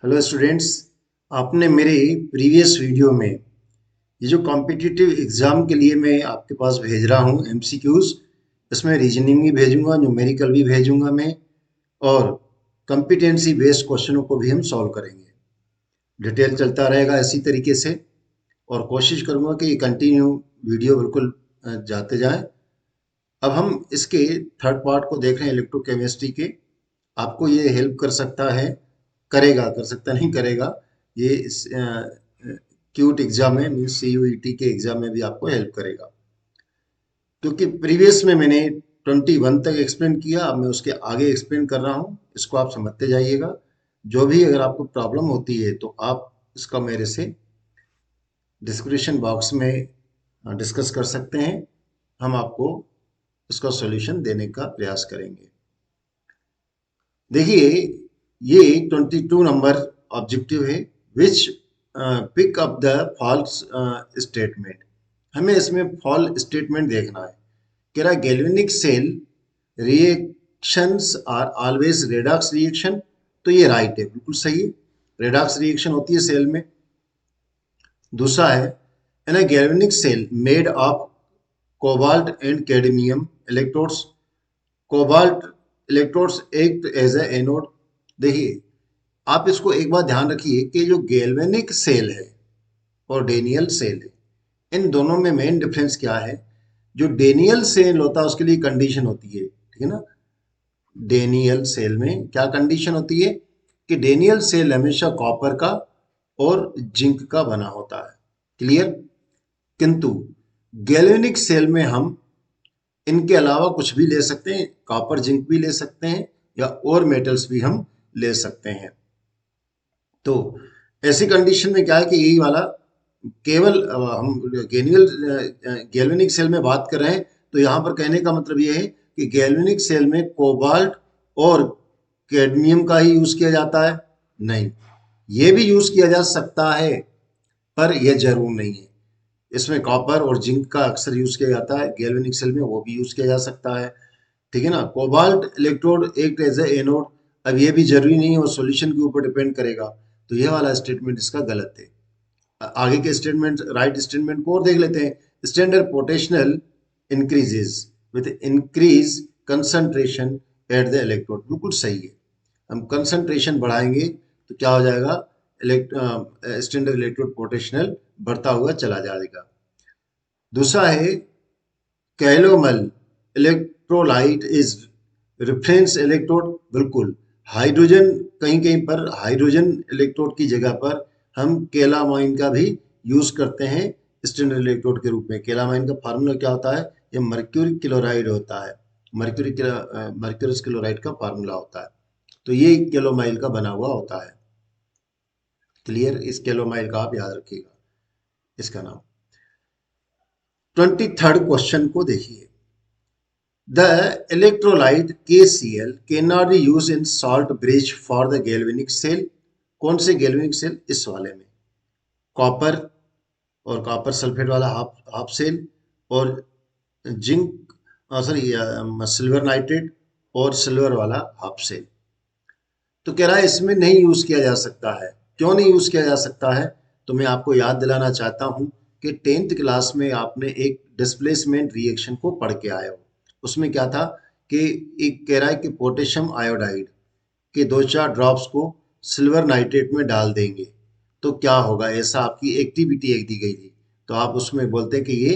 Hello students. आपने मेरे previous video में ये जो कॉम्पिटिटिव एग्ज़ाम के लिए मैं आपके पास भेज रहा हूँ एमसीक्यूज़, इसमें रीजनिंग भी भेजूंगा, न्यूमेरिकल भी भेजूंगा मैं, और कॉम्पिटेंसी बेस्ड क्वेश्चनों को भी हम सॉल्व करेंगे। डिटेल चलता रहेगा इसी तरीके से, और कोशिश करूंगा कि ये कंटिन्यू वीडियो बिल्कुल जाते जाएं। अब हम इसके थर्ड पार्ट को देख रहे हैं, इलेक्ट्रोकेमिस्ट्री के। आपको ये हेल्प कर सकता है, करेगा, कर सकता नहीं करेगा, ये इस क्यूट एग्जाम में, मीन्स सीयूईटी के एग्जाम में भी आपको हेल्प करेगा। क्योंकि प्रीवियस में मैंने 21 तक एक्सप्लेन किया, अब मैं उसके आगे एक्सप्लेन कर रहा हूँ, इसको आप समझते जाइएगा। जो भी अगर आपको प्रॉब्लम होती है तो आप इसका मेरे से डिस्क्रिप्शन बॉक्स में डिस्कस कर सकते हैं। हम आपको इसका सॉल्यूशन देने का प्रयास करेंगे। देखिए, ये 22 नंबर ऑब्जेक्टिव है, which pick up the false statement. हमें इसमें फॉल स्टेटमेंट देखना है। कह रहा है galvanic cell reactions are always redox reaction. तो ये राइट है, बिल्कुल सही है, रेडॉक्स रिएक्शन होती है सेल में। दूसरा है, in a galvanic cell made of cobalt and cadmium electrodes, cobalt electrodes act as a anode. देखिए, आप इसको एक बात ध्यान रखिए कि जो गैल्वेनिक सेल है और डेनियल सेल है, इन दोनों में मेन डिफरेंस क्या है। जो डेनियल सेल होता है उसके लिए कंडीशन होती है, ठीक है ना। डेनियल सेल में क्या कंडीशन होती है कि डेनियल सेल हमेशा कॉपर का और जिंक का बना होता है, क्लियर। किंतु गैल्वेनिक सेल में हम इनके अलावा कुछ भी ले सकते हैं, कॉपर जिंक भी ले सकते हैं, या और मेटल्स भी हम ले सकते हैं। तो ऐसी कंडीशन में क्या है कि यही वाला केवल हम गैल्वेनिक सेल में बात कर रहे हैं, तो यहाँ पर कहने का मतलब ये है कि गैल्वेनिक सेल में कोबाल्ट और कैडमियम का ही यूज किया जाता है। नहीं, ये भी यूज किया जा सकता है, पर यह जरूर नहीं है। इसमें कॉपर और जिंक का अक्सर यूज किया जाता है, गैल्वेनिक सेल में वो भी यूज किया जा सकता है, ठीक है ना। कोबाल्ट इलेक्ट्रोड एक एज ए एनोड, अब ये भी जरूरी नहीं है, वो सॉल्यूशन के ऊपर डिपेंड करेगा। तो ये वाला स्टेटमेंट इसका गलत है। आगे के स्टेटमेंट, राइट स्टेटमेंट को और देख लेते हैं। Standard potential increases with increase concentration at the electrode, बिल्कुल सही है। हम कंसंट्रेशन बढ़ाएंगे तो क्या हो जाएगा, स्टैंडर्ड इलेक्ट्रोड पोटेंशियल बढ़ता हुआ चला जाएगा। दूसरा है, calomel electrolyte is reference electrode, बिल्कुल। हाइड्रोजन, कहीं कहीं पर हाइड्रोजन इलेक्ट्रोड की जगह पर हम केलामाइन का भी यूज करते हैं स्टैंडर्ड इलेक्ट्रोड के रूप में। केलामाइन का फार्मूला क्या होता है, ये मर्क्यूरी क्लोराइड होता है, मर्क्यूरस क्लोराइड का फार्मूला होता है। तो ये केलोमाइल का बना हुआ होता है, क्लियर। इस केलोमाइल का आप याद रखिएगा इसका नाम। 23rd क्वेश्चन को देखिए। The electrolyte KCl cannot be used in salt bridge for the galvanic cell। कौन से galvanic cell, इस वाले में कॉपर और कॉपर सल्फेट वाला हाफ हाफ सेल, और जिंक, सॉरी, सिल्वर नाइट्रेट और सिल्वर वाला हाफ सेल। तो कह रहा है इसमें नहीं यूज किया जा सकता है। क्यों नहीं यूज किया जा सकता है, तो मैं आपको याद दिलाना चाहता हूं कि 10th क्लास में आपने एक डिस्प्लेसमेंट रिएक्शन को पढ़ के आए हो। उसमें क्या था कि एक कह रहा है कि पोटेशियम आयोडाइड के 2-4 ड्रॉप्स को सिल्वर नाइट्रेट में डाल देंगे तो क्या होगा, ऐसा आपकी एक्टिविटी एक दी गई थी। तो आप उसमें बोलते हैं कि ये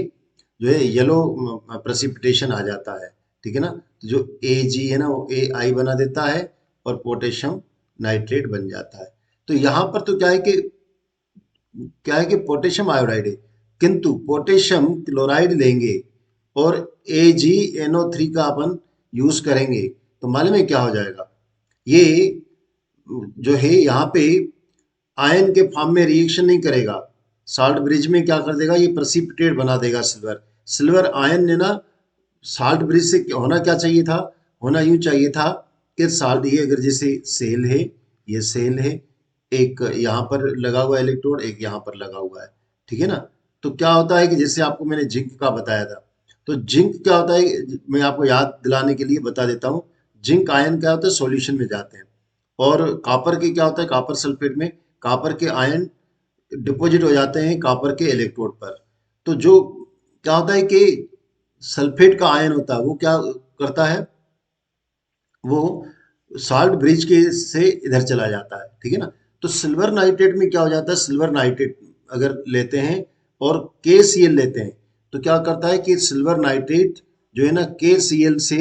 जो है येलो प्रेसिपिटेशन आ जाता है, ठीक है ना। तो जो Ag है ना, वो Ai बना देता है और पोटेशियम नाइट्रेट बन जाता है। तो यहाँ पर तो क्या है कि पोटेशियम आयोडाइड है, किंतु पोटेशियम क्लोराइड लेंगे और AgNO3 का अपन यूज करेंगे तो मालूम है क्या हो जाएगा। ये जो है यहाँ पे आयन के फॉर्म में रिएक्शन नहीं करेगा, साल्ट ब्रिज में क्या कर देगा, ये प्रेसिपिटेट बना देगा सिल्वर। सिल्वर आयन ने ना, साल्ट ब्रिज से होना क्या चाहिए था, होना यूं चाहिए था कि साल्ट, ये अगर जैसे सेल है, ये सेल है, एक यहाँ पर लगा हुआ इलेक्ट्रोड, एक यहाँ पर लगा हुआ है, ठीक है ना। तो क्या होता है कि जैसे आपको मैंने जिंक का बताया था, तो जिंक क्या होता है, मैं आपको याद दिलाने के लिए बता देता हूँ। जिंक आयन क्या होता है, सॉल्यूशन में जाते हैं, और कॉपर के क्या होता है, कॉपर सल्फेट में कॉपर के आयन डिपॉजिट हो जाते हैं कॉपर के इलेक्ट्रोड पर। तो जो क्या होता है कि सल्फेट का आयन होता है वो क्या करता है, वो साल्ट ब्रिज के से इधर चला जाता है, ठीक है ना। तो सिल्वर नाइट्रेट में क्या हो जाता है, सिल्वर नाइट्रेट अगर लेते हैं और KCl लेते हैं तो क्या करता है कि सिल्वर नाइट्रेट जो है ना KCl से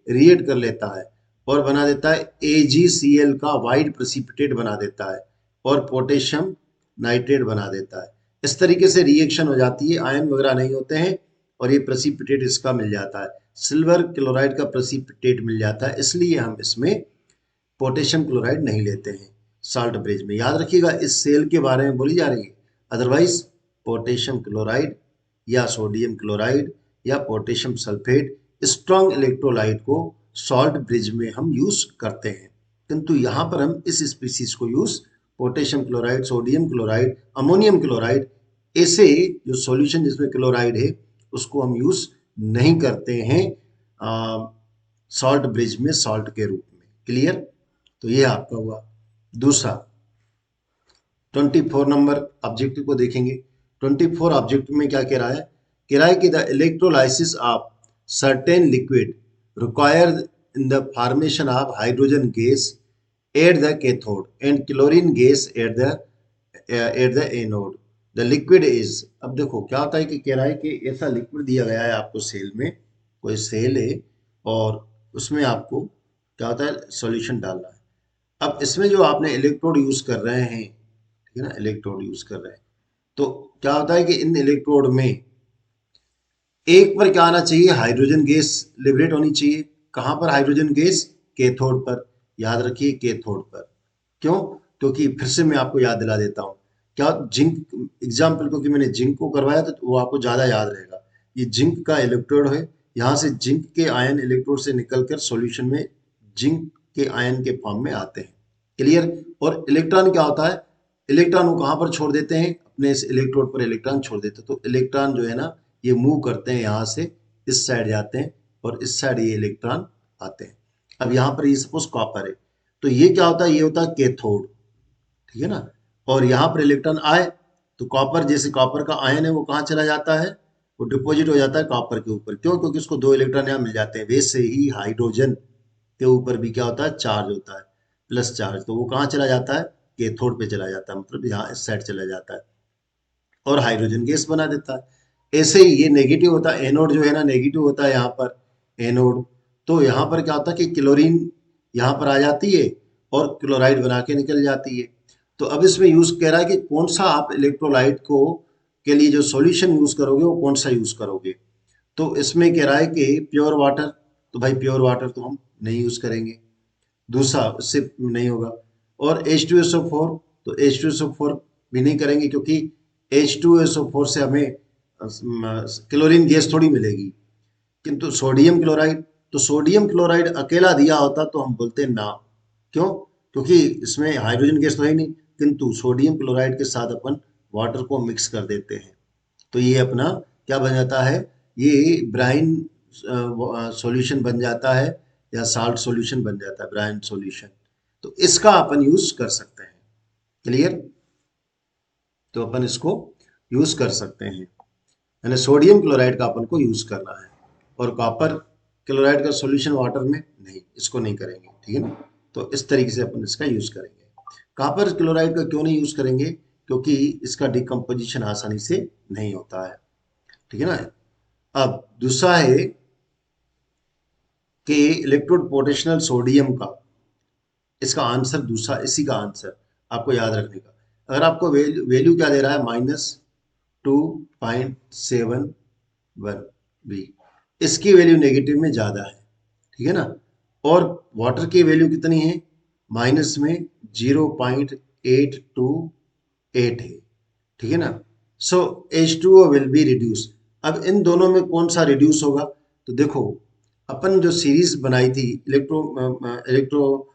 रिएक्ट कर लेता है और बना देता है AgCl का वाइट प्रेसिपिटेट बना देता है और पोटेशियम नाइट्रेट बना देता है। इस तरीके से रिएक्शन हो जाती है, आयन वगैरह नहीं होते हैं और ये प्रेसिपिटेट इसका मिल जाता है, सिल्वर क्लोराइड का प्रेसिपिटेट मिल जाता है। इसलिए हम इसमें पोटेशियम क्लोराइड नहीं लेते हैं साल्ट ब्रिज में। याद रखिएगा इस सेल के बारे में बोली जा रही है, अदरवाइज पोटेशियम क्लोराइड या सोडियम क्लोराइड या पोटेशियम सल्फेट स्ट्रॉन्ग इलेक्ट्रोलाइट को सॉल्ट ब्रिज में हम यूज करते हैं, किंतु यहाँ पर हम इस स्पीसीज को use potassium chloride, sodium chloride, ammonium chloride, ऐसे जो सॉल्यूशन जिसमें क्लोराइड है उसको हम यूज नहीं करते हैं सॉल्ट ब्रिज में सॉल्ट के रूप में। क्लियर। तो ये आपका हुआ। दूसरा 24 नंबर ऑब्जेक्टिव को देखेंगे। 24 ऑब्जेक्टिव में क्या कह रहा है, कह रहा है कि the electrolysis of certain liquid require in the formation of hydrogen gas at the cathode and chlorine gas at the anode. The liquid is, अब देखो क्या होता है कि कह रहा है कि ऐसा लिक्विड दिया गया है आपको सेल में, कोई सेल है और उसमें आपको क्या होता है सॉल्यूशन डालना है। अब इसमें जो आपने इलेक्ट्रोड यूज कर रहे हैं, ठीक है ना, इलेक्ट्रोड यूज कर रहे हैं, तो क्या होता है कि इन इलेक्ट्रोड में एक पर क्या आना चाहिए, हाइड्रोजन गैस लिबरेट होनी चाहिए। कहां पर हाइड्रोजन गैस, कैथोड पर। याद रखिए कैथोड पर। क्यों, क्योंकि फिर से मैं आपको याद दिला देता हूं, क्या जिंक एग्जाम्पल, क्योंकि मैंने जिंक को करवाया तो वो आपको ज्यादा याद रहेगा। ये जिंक का इलेक्ट्रोड है, यहाँ से जिंक के आयन इलेक्ट्रोड से निकलकर सॉल्यूशन में जिंक के आयन के फॉर्म में आते हैं। क्लियर। और इलेक्ट्रॉन क्या होता है, इलेक्ट्रॉन को कहां पर छोड़ देते हैं, अपने इस इलेक्ट्रोड पर इलेक्ट्रॉन छोड़ देते हैं। तो इलेक्ट्रॉन जो है ना ये मूव करते हैं, यहाँ से इस साइड जाते हैं और इस साइड ये इलेक्ट्रॉन आते हैं। अब यहाँ पर ये सपोज कॉपर है तो ये क्या होता है, ये होता है कैथोड, ठीक है ना। और यहाँ पर इलेक्ट्रॉन आए तो कॉपर, जैसे कॉपर का आयन है वो कहाँ चला जाता है, वो डिपॉजिट हो जाता है कॉपर के ऊपर। क्यों, क्योंकि उसको दो इलेक्ट्रॉन यहाँ मिल जाते हैं। वैसे ही हाइड्रोजन के ऊपर भी क्या होता है, चार्ज होता है, प्लस चार्ज, तो वो कहाँ चला जाता है, कैथोड पे चला जाता है, मतलब यहाँ इस साइड चला जाता है और हाइड्रोजन गैस बना देता है। ऐसे ही ये नेगेटिव होता है, एनोड जो है ना नेगेटिव होता है यहाँ पर, एनोड। तो यहाँ पर क्या होता है कि क्लोरीन यहाँ पर आ जाती है और क्लोराइड बना के निकल जाती है। तो अब इसमें यूज कह रहा है कि कौन सा आप इलेक्ट्रोलाइट को के लिए जो सॉल्यूशन यूज करोगे वो कौन सा यूज करोगे। तो इसमें कह रहा है कि प्योर वाटर, तो भाई प्योर वाटर तो हम नहीं यूज करेंगे, दूसरा उससे नहीं होगा। और H2SO4, तो H2SO4 भी नहीं करेंगे क्योंकि H2SO4 से हमें क्लोरीन गैस थोड़ी मिलेगी। किंतु सोडियम क्लोराइड, तो सोडियम क्लोराइड अकेला दिया होता तो हम बोलते ना। क्यों, क्योंकि इसमें हाइड्रोजन गैस तो है नहीं, किंतु सोडियम क्लोराइड के साथ अपन वाटर को मिक्स कर देते हैं तो ये अपना क्या बन जाता है, ये ब्राइन सॉल्यूशन बन जाता है या साल्ट सॉल्यूशन बन जाता है, ब्राइन सॉल्यूशन। तो इसका अपन यूज कर सकते हैं। क्लियर। तो अपन इसको यूज कर सकते हैं, यानी सोडियम क्लोराइड का अपन को यूज करना है और कॉपर क्लोराइड का सॉल्यूशन वाटर में नहीं, इसको नहीं करेंगे, ठीक है ना। तो इस तरीके से अपन इसका यूज करेंगे। कॉपर क्लोराइड का क्यों नहीं यूज करेंगे, क्योंकि इसका डिकम्पोजिशन आसानी से नहीं होता है, ठीक है ना। अब दूसरा है कि इलेक्ट्रोड पोटेंशियल सोडियम का, इसका आंसर दूसरा, इसी का आंसर आपको याद रखने का। अगर आपको वैल्यू क्या दे रहा है, -2.71 बी, इसकी वैल्यू नेगेटिव में ज्यादा है, ठीक है ना। और वाटर की वैल्यू कितनी है, माइनस में 0.828 है, ठीक है ना। सो H2O विल बी रिड्यूस। अब इन दोनों में कौन सा रिड्यूस होगा, तो देखो अपन जो सीरीज बनाई थी electro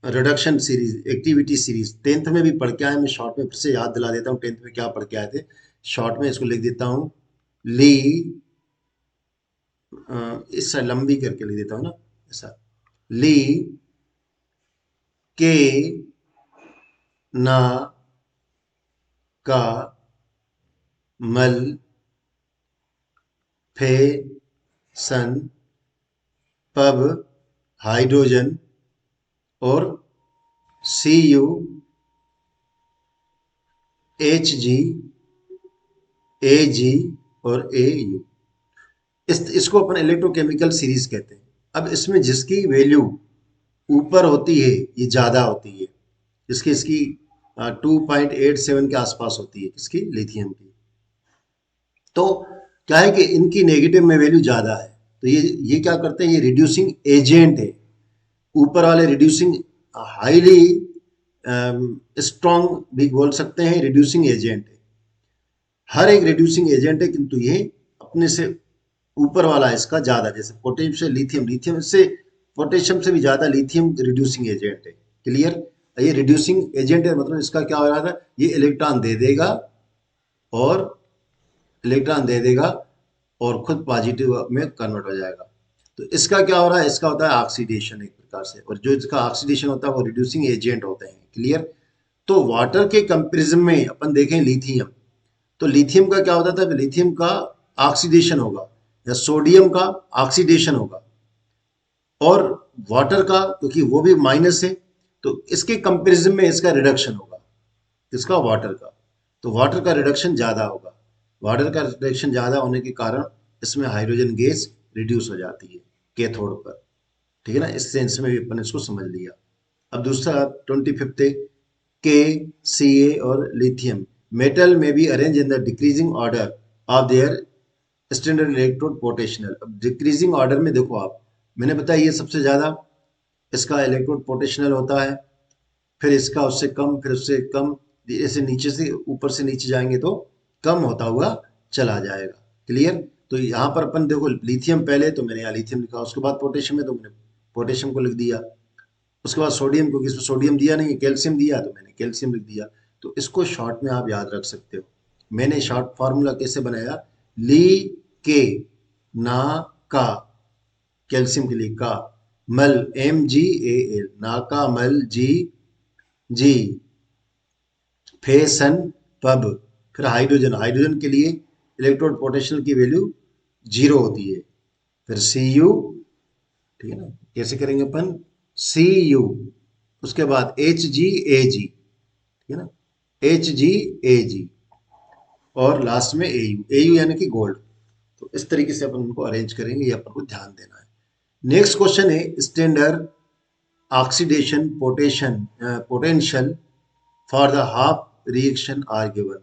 reduction series, activity series, 10th में भी पढ़ के आए। मैं शॉर्ट में फिर से याद दिला देता हूँ 10th में क्या पढ़ के आए थे। शॉर्ट में इसको लिख देता हूँ, ली इस लंबी करके लिख देता हूँ ना ऐसा, ली के ना का मल फे सन पब हाइड्रोजन और सी यू एच जी ए जी और ए यू, इसको अपन इलेक्ट्रोकेमिकल सीरीज कहते हैं। अब इसमें जिसकी वैल्यू ऊपर होती है ये ज्यादा होती है, जिसकी इसकी 2.87 के आसपास होती है, किसकी, लिथियम की। तो क्या है कि इनकी नेगेटिव में वैल्यू ज्यादा है, तो ये क्या करते हैं, ये रिड्यूसिंग एजेंट है। ऊपर वाले रिड्यूसिंग हाईली स्ट्रॉन्ग भी बोल सकते हैं, रिड्यूसिंग एजेंट है, हर एक रिड्यूसिंग एजेंट है, किंतु ये अपने से ऊपर वाला इसका ज्यादा, जैसे पोटेशियम से लिथियम, लिथियम से पोटेशियम से भी ज्यादा लिथियम रिड्यूसिंग एजेंट है। क्लियर, ये रिड्यूसिंग एजेंट है, मतलब इसका क्या हो रहा था, ये इलेक्ट्रॉन दे देगा और इलेक्ट्रॉन दे देगा और खुद पॉजिटिव में कन्वर्ट हो जाएगा। तो इसका क्या हो रहा है, इसका होता है ऑक्सीडेशन एक प्रकार से, और जो इसका ऑक्सीडेशन होता है वो रिड्यूसिंग एजेंट होते हैं। क्लियर, तो वाटर के कंपेरिजन में अपन देखें लिथियम, तो लिथियम का क्या होता था, लिथियम का ऑक्सीडेशन होगा या सोडियम का ऑक्सीडेशन होगा, और वाटर का क्योंकि वो भी माइनस है तो इसके कंपैरिजन में इसका रिडक्शन होगा, इसका वाटर का, तो वाटर का रिडक्शन ज्यादा होगा। वाटर का रिडक्शन ज्यादा होने के कारण इसमें हाइड्रोजन गैस रिड्यूस हो जाती है कैथोड पर। ठीक है ना, इस सेंस में भी अपन इसको समझ लिया। अब दूसरा 25th है, के सी ए और लिथियम मेटल में be arrange in the decreasing order of their standard electrode potential. अब डिक्रीजिंग ऑर्डर में देखो आप, मैंने बताया ये सबसे ज्यादा इसका इलेक्ट्रोड पोटेंशियल होता है, फिर इसका उससे कम, फिर उससे कम, ऐसे नीचे से ऊपर से नीचे जाएंगे तो कम होता हुआ चला जाएगा। क्लियर, तो यहाँ पर अपन देखो लिथियम पहले, तो मैंने यहाँ लिथियम लिखा, उसके बाद पोटेशियम है तो मैंने पोटेशियम को लिख दिया, उसके बाद सोडियम, क्योंकि इसमें सोडियम दिया नहीं, कैल्शियम दिया तो मैंने कैल्शियम लिख दिया। तो इसको शॉर्ट में आप याद रख सकते हो। मैंने शॉर्ट फार्मूला कैसे बनाया, ली के ना का, कैल्शियम के लिए का, मल एम जी ए एल, ना का मल जी जी, फेसन पब, फिर हाइड्रोजन, हाइड्रोजन के लिए इलेक्ट्रोड पोटेंशियल की वैल्यू 0 होती है, फिर सी यू, ठीक है ना, कैसे करेंगे अपन, सी यू, उसके बाद एच जी ए जी, ठीक है ना, एच जी ए जी, और लास्ट में ए यू यानी कि गोल्ड। तो इस तरीके से अपन उनको अरेंज करेंगे, ये अपन को ध्यान देना है। नेक्स्ट क्वेश्चन है standard oxidation potential for the half reaction are given.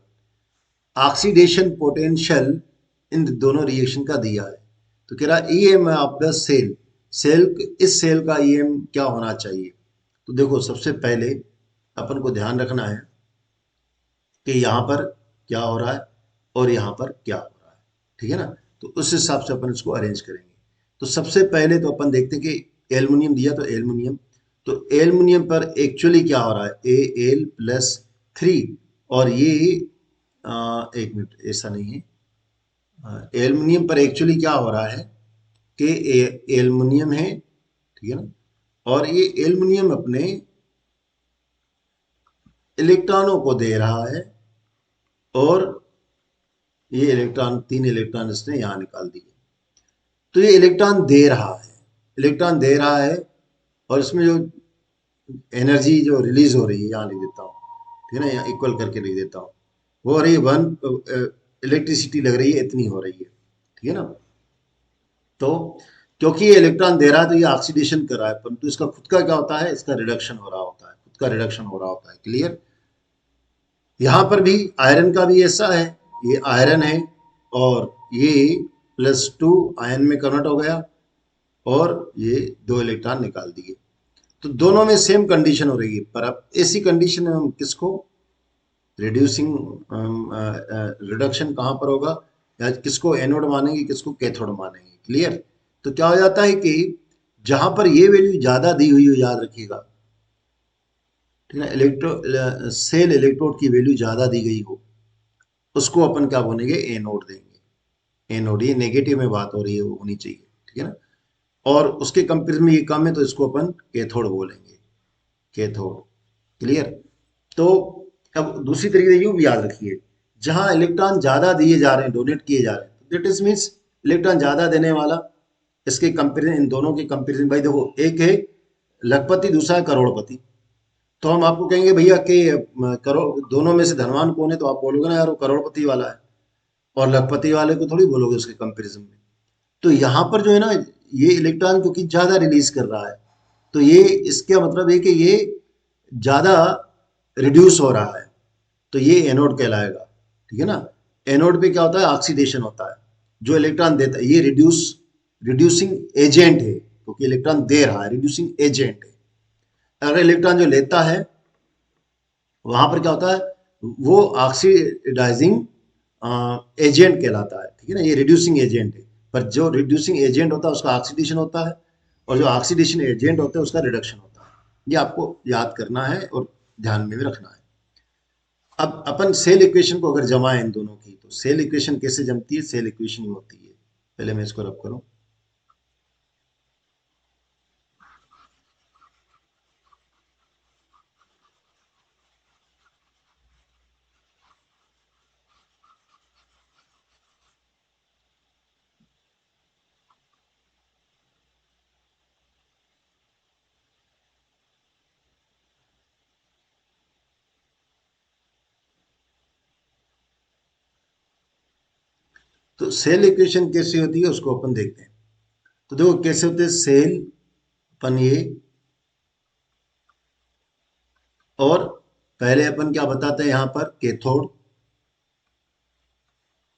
Oxidation potential इन दोनों रिएक्शन का दिया है, तो कह रहा EM of the cell, cell, इस सेल का ईएम क्या होना चाहिए। तो देखो सबसे पहले अपन को ध्यान रखना है कि यहाँ पर क्या हो रहा है और यहाँ पर क्या हो रहा है, ठीक है ना, तो उस हिसाब से अपन इसको अरेंज करेंगे। तो सबसे पहले तो अपन देखते हैं कि एल्युमिनियम दिया, तो एल्युमिनियम, तो एल्युमिनियम पर एक्चुअली क्या हो रहा है, Al+3, और ये एक मिनट, ऐसा नहीं है, एल्युमिनियम पर एक्चुअली क्या हो रहा है कि एल्युमिनियम है, ठीक है ना, और ये एल्युमिनियम अपने इलेक्ट्रॉनों को दे रहा है, और ये इलेक्ट्रॉन, 3 इलेक्ट्रॉन इसने यहाँ निकाल दिए, तो ये इलेक्ट्रॉन दे रहा है, इलेक्ट्रॉन दे रहा है, और इसमें जो एनर्जी जो रिलीज हो रही है, यहाँ लिख देता हूँ, ठीक है ना, यहाँ इक्वल करके लिख देता हूँ, वो हो रही है 1 इलेक्ट्रिसिटी लग रही है, इतनी हो रही है, ठीक है ना। तो क्योंकि ये इलेक्ट्रॉन दे रहा है तो ये ऑक्सीडेशन कर रहा है, परंतु इसका खुद का क्या होता है, इसका रिडक्शन हो रहा होता है, खुद का रिडक्शन हो रहा होता है। क्लियर, यहाँ पर भी आयरन का भी ऐसा है, ये आयरन है और ये +2 आयन में कन्वर्ट हो गया, और ये 2 इलेक्ट्रॉन निकाल दिए, तो दोनों में सेम कंडीशन हो रही है। पर अब ऐसी कंडीशन में हम किसको रिड्यूसिंग, रिडक्शन कहाँ पर होगा, या किसको एनोड मानेंगे, किसको कैथोड मानेंगे। क्लियर, तो क्या हो जाता है कि जहां पर ये वैल्यू ज्यादा दी हुई हो, याद रखिएगा, ठीक है, सेल इलेक्ट्रोड की वैल्यू ज्यादा दी गई हो, उसको अपन क्या बोलेंगे, एनोड देंगे। एनोड, ये नेगेटिव में बात हो रही है, वो होनी चाहिए, ठीक है ना, और उसके कंपेरिजन में ये कम है तो इसको अपन कैथोड बोलेंगे। कैथोड। क्लियर। तो अब दूसरी तरीके से यूं भी याद रखिए, जहां इलेक्ट्रॉन ज्यादा दिए जा रहे हैं, डोनेट किए जा रहे हैं, दैट इज मीन्स इलेक्ट्रॉन ज्यादा देने वाला। इसके कंपेरिजन, इन दोनों के कंपेरिजन, भाई देखो एक है लखपति, दूसरा है करोड़पति। तो हम आपको कहेंगे भैया कि करोड़ दोनों में से धनवान कौन है, तो आप बोलोगे ना यार वो करोड़पति वाला है, और लखपति वाले को थोड़ी बोलोगे उसके कंपैरिजन में। तो यहाँ पर जो है ना, ये इलेक्ट्रॉन क्योंकि ज्यादा रिलीज कर रहा है, तो ये इसका मतलब है कि ये ज्यादा रिड्यूस हो रहा है, तो ये एनोड कहलाएगा। ठीक है ना। एनोड पे क्या होता है, ऑक्सीडेशन होता है। जो इलेक्ट्रॉन देता है, ये रिड्यूसिंग एजेंट है, क्योंकि इलेक्ट्रॉन दे रहा है, रिड्यूसिंग एजेंट है। अगर इलेक्ट्रॉन जो लेता है, वहां पर क्या होता है, वो ऑक्सीडाइजिंग एजेंट कहलाता है। ठीक है ना, ये रिड्यूसिंग एजेंट है। पर जो रिड्यूसिंग एजेंट होता है उसका ऑक्सीडेशन होता है, और जो ऑक्सीडेशन एजेंट होता है उसका रिडक्शन होता है। ये आपको याद करना है और ध्यान में भी रखना है। अब अपन सेल इक्वेशन को अगर जमाएं इन दोनों की, तो सेल इक्वेशन कैसे जमती है, सेल इक्वेशन ही होती है। पहले मैं इसको रब करूं। तो सेल इक्वेशन कैसे होती है उसको अपन देखते हैं। तो देखो कैसे होते हैं सेल, अपन ये, और पहले अपन क्या बताते हैं, यहां पर कैथोड,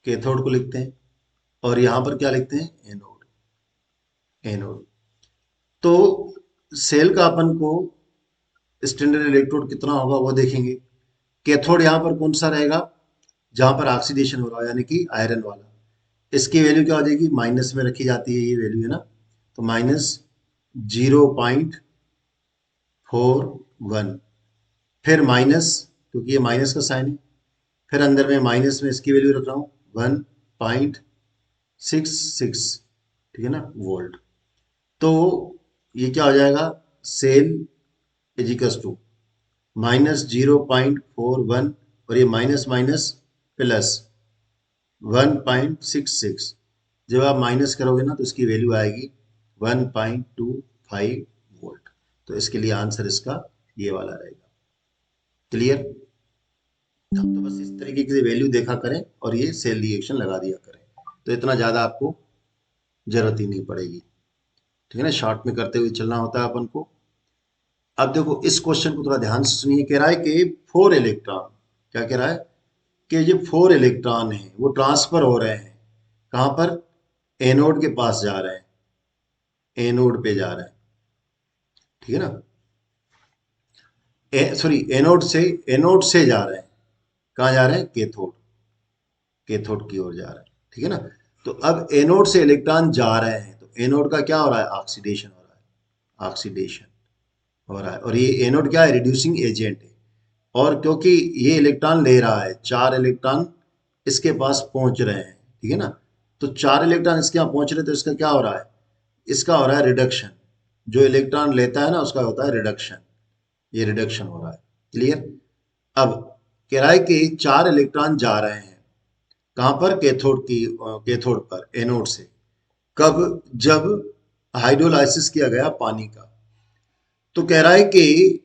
कैथोड को लिखते हैं, और यहां पर क्या लिखते हैं, एनोड, एनोड। तो सेल का अपन को स्टैंडर्ड इलेक्ट्रोड कितना होगा वो देखेंगे। कैथोड यहाँ पर कौन सा रहेगा, जहां पर ऑक्सीडेशन हो रहा है, यानी कि आयरन वाला। इसकी वैल्यू क्या हो जाएगी, माइनस में रखी जाती है, ये वैल्यू है ना। तो -0.41, फिर माइनस, क्योंकि ये माइनस का साइन है, फिर अंदर में माइनस में इसकी वैल्यू रख रहा हूँ 1.66। ठीक है ना, वोल्ट। तो ये क्या हो जाएगा, सेल इजिकल्स टू -0.41, और ये माइनस माइनस प्लस 1.66। जब आप माइनस करोगे ना तो इसकी वैल्यू आएगी 1.25 वोल्ट। तो इसके लिए आंसर इसका ये वाला रहेगा। क्लियर। हम तो बस इस तरीके की वैल्यू देखा करें और ये सेल रिएक्शन लगा दिया करें, तो इतना ज़्यादा आपको जरूरत ही नहीं पड़ेगी। ठीक है ना, शॉर्ट में करते हुए चलना होता है अपन को। अब देखो इस क्वेश्चन को थोड़ा ध्यान से सुनिए। कह रहा है कि 4 इलेक्ट्रॉन, क्या कह रहा है कि ये 4 इलेक्ट्रॉन हैं वो ट्रांसफर हो रहे हैं, कहाँ पर, एनोड के पास जा रहे हैं, एनोड पे जा रहे हैं। ठीक है ना, सॉरी, एनोड से जा रहे हैं, कहाँ जा रहे हैं, कैथोड, कैथोड की ओर जा रहे हैं। ठीक है ना। तो अब एनोड से इलेक्ट्रॉन जा रहे हैं, तो एनोड का क्या हो रहा है, ऑक्सीडेशन हो रहा है, ऑक्सीडेशन हो रहा है। और ये एनोड क्या है, रिड्यूसिंग एजेंट है। और क्योंकि ये इलेक्ट्रॉन ले रहा है, 4 इलेक्ट्रॉन इसके पास पहुंच रहे हैं, ठीक है ना। तो 4 इलेक्ट्रॉन इसके यहाँ पहुंच रहे हैं, तो इसका क्या हो रहा है, इसका हो रहा है रिडक्शन। जो इलेक्ट्रॉन लेता है ना उसका होता है रिडक्शन, ये रिडक्शन हो रहा है। क्लियर। अब कह रहा है कि 4 इलेक्ट्रॉन जा रहे हैं कहाँ पर, कैथोड पर, एनोड से। कब, जब हाइड्रोलाइसिस किया गया पानी का। तो कह रहा है कि